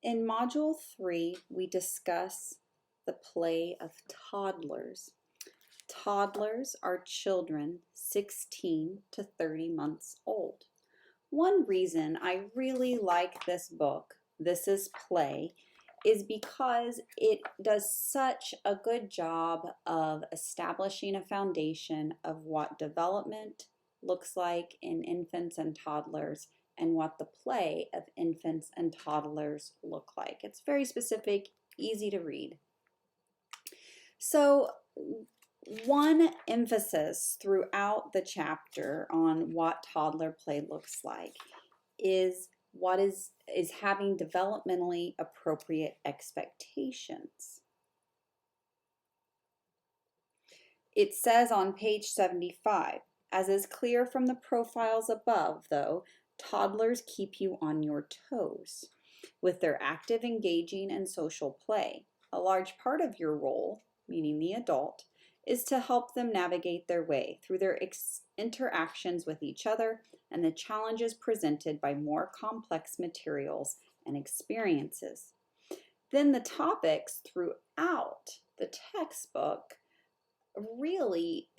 In Module 3, we discuss the play of toddlers. Toddlers are children 16 to 30 months old. One reason I really like this book, This is Play, is because it does such a good job of establishing a foundation of what development looks like in infants and toddlers and what the play of infants and toddlers look like. It's very specific, easy to read. So one emphasis throughout the chapter on what toddler play looks like is what is having developmentally appropriate expectations. It says on page 75, as is clear from the profiles above, though, toddlers keep you on your toes with their active, engaging, and social play. A large part of your role, meaning the adult, is to help them navigate their way through their interactions with each other and the challenges presented by more complex materials and experiences. Then the topics throughout the textbook, really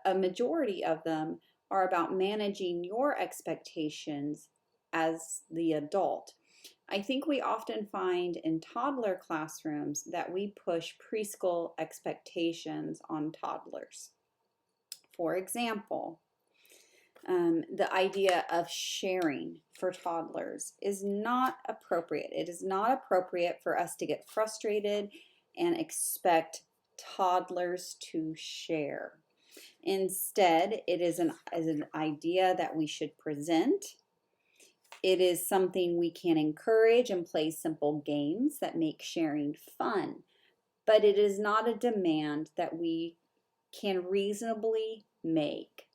a majority of them are about managing your expectations as the adult. I think we often find in toddler classrooms that we push preschool expectations on toddlers. For example, the idea of sharing for toddlers is not appropriate. It is not appropriate for us to get frustrated and expect toddlers to share. Instead, it is an idea that we should present. It is something we can encourage and play simple games that make sharing fun, but it is not a demand that we can reasonably make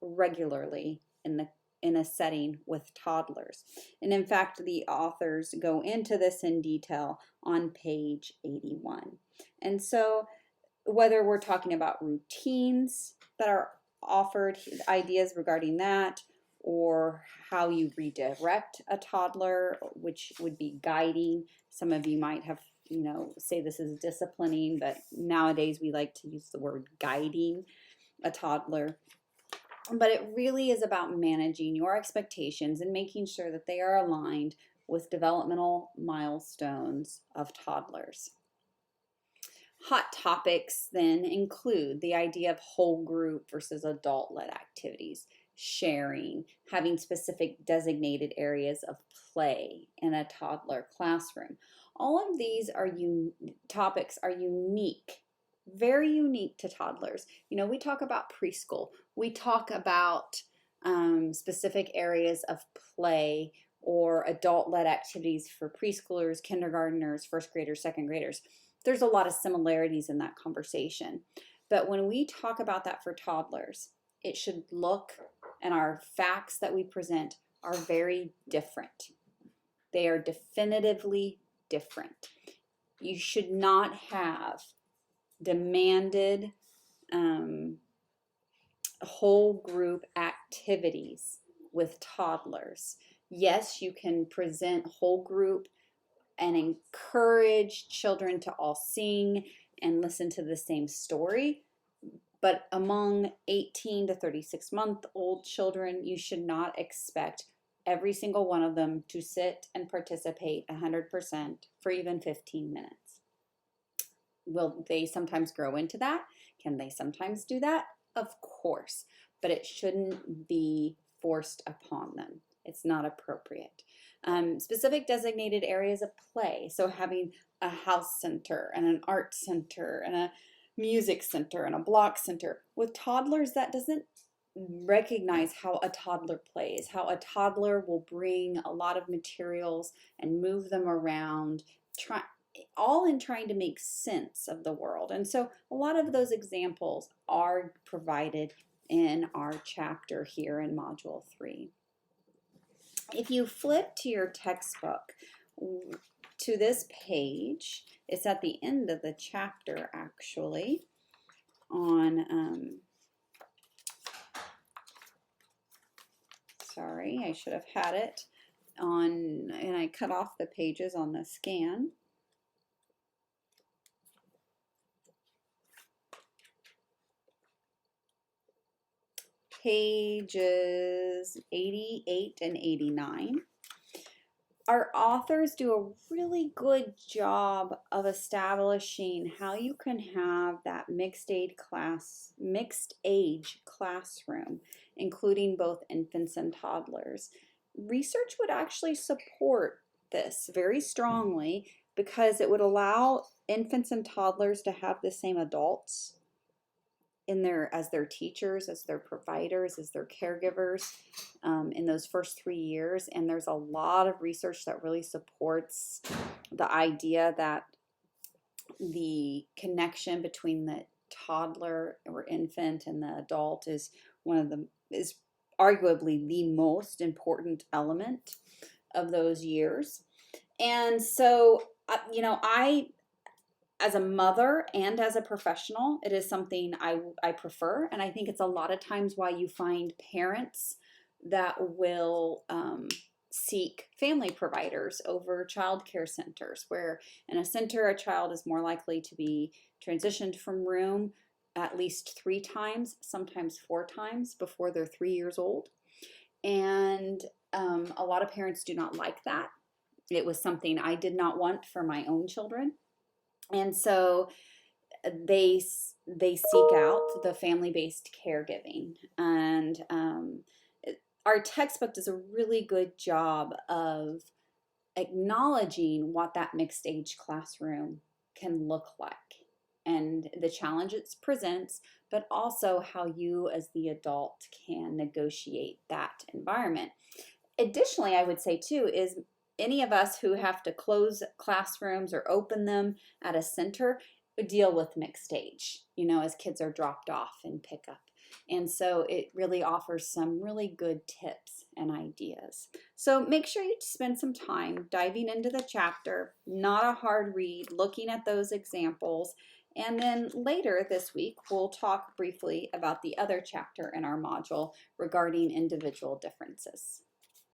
regularly in a setting with toddlers. And in fact, the authors go into this in detail on page 81. And so whether we're talking about routines that are offered, ideas regarding that, or how you redirect a toddler, which would be guiding. Some of you might have, say this is disciplining, but nowadays we like to use the word guiding a toddler. But it really is about managing your expectations and making sure that they are aligned with developmental milestones of toddlers. Hot topics then include the idea of whole group versus adult-led activities, sharing, having specific designated areas of play in a toddler classroom. All of these topics are unique, very unique to toddlers. We talk about preschool. We talk about specific areas of play or adult-led activities for preschoolers, kindergartners, first graders, second graders. There's a lot of similarities in that conversation. But when we talk about that for toddlers, it should look, and our facts that we present are very different. They are definitively different. You should not have demanded whole group activities with toddlers. Yes, you can present whole group and encourage children to all sing and listen to the same story. But among 18 to 36-month-old children, you should not expect every single one of them to sit and participate 100% for even 15 minutes. Will they sometimes grow into that? Can they sometimes do that? Of course, but it shouldn't be forced upon them. It's not appropriate. Specific designated areas of play, so having a house center and an art center and a music center and a block center. With toddlers, that doesn't recognize how a toddler plays, how a toddler will bring a lot of materials and move them around, all in trying to make sense of the world. And so a lot of those examples are provided in our chapter here in Module 3. If you flip to your textbook to this page, it's at the end of the chapter actually, on, sorry, I should have had it on, and I cut off the pages on the scan. Pages 88 and 89. Our authors do a really good job of establishing how you can have that mixed age classroom, including both infants and toddlers. Research would actually support this very strongly because it would allow infants and toddlers to have the same adults as their teachers, as their providers, as their caregivers in those first 3 years. And there's a lot of research that really supports the idea that the connection between the toddler or infant and the adult is arguably the most important element of those years. And so, as a mother and as a professional, it is something I prefer. And I think it's a lot of times why you find parents that will seek family providers over child care centers, where in a center, a child is more likely to be transitioned from room at least 3 times, sometimes 4 times before they're 3 years old. And a lot of parents do not like that. It was something I did not want for my own children. And so they seek out the family-based caregiving. And our textbook does a really good job of acknowledging what that mixed age classroom can look like and the challenge it presents, but also how you as the adult can negotiate that environment. Additionally, I would say too, is any of us who have to close classrooms or open them at a center deal with mixed age, as kids are dropped off in pickup. And so it really offers some really good tips and ideas. So make sure you spend some time diving into the chapter, not a hard read, looking at those examples. And then later this week, we'll talk briefly about the other chapter in our module regarding individual differences.